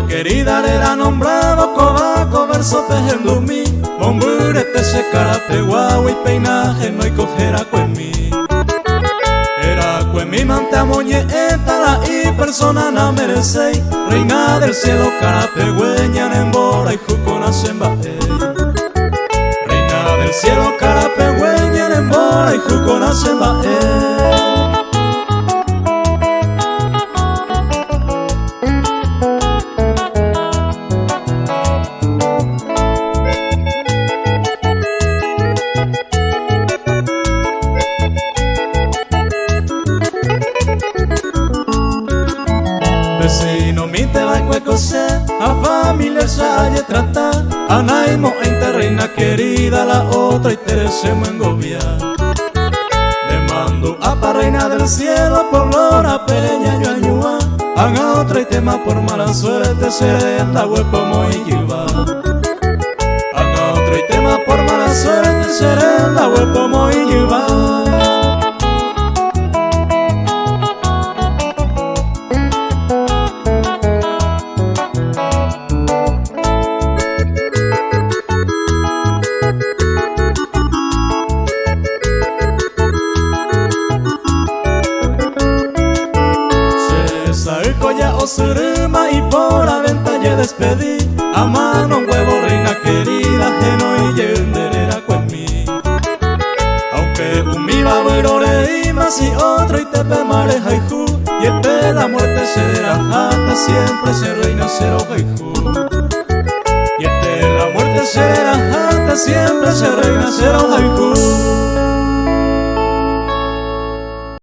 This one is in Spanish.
Querida era nombrado cobaco verso pehendumi Momburete se carapeguau y peinaje no hay cojera cuemí Era cuemí mante moñe etala y persona na merecei Reina del cielo carapegüeña nembora y jucona sembae Reina del cielo carapegüeña nembora y jucona sembae Vecino mi te va cuecose, a familia salle trata, a naimo entre reina querida, la otra y teresemo en gobiar. Le mando a pa reina del cielo, por lora pereña yo añua, haga otra y tema por mala suerte, seré en la huepo muy yuva. Haga otra y tema por mala suerte, seré en la huepo muy yuva. Ya osuruma y por la venta ye despedí a mano un huevo reina querida geno y yenderera cuemí aunque un mi babero le más y otro y te pemareja y ju y el la muerte será hasta siempre se reina será ju y el la muerte será hasta siempre se reina será ju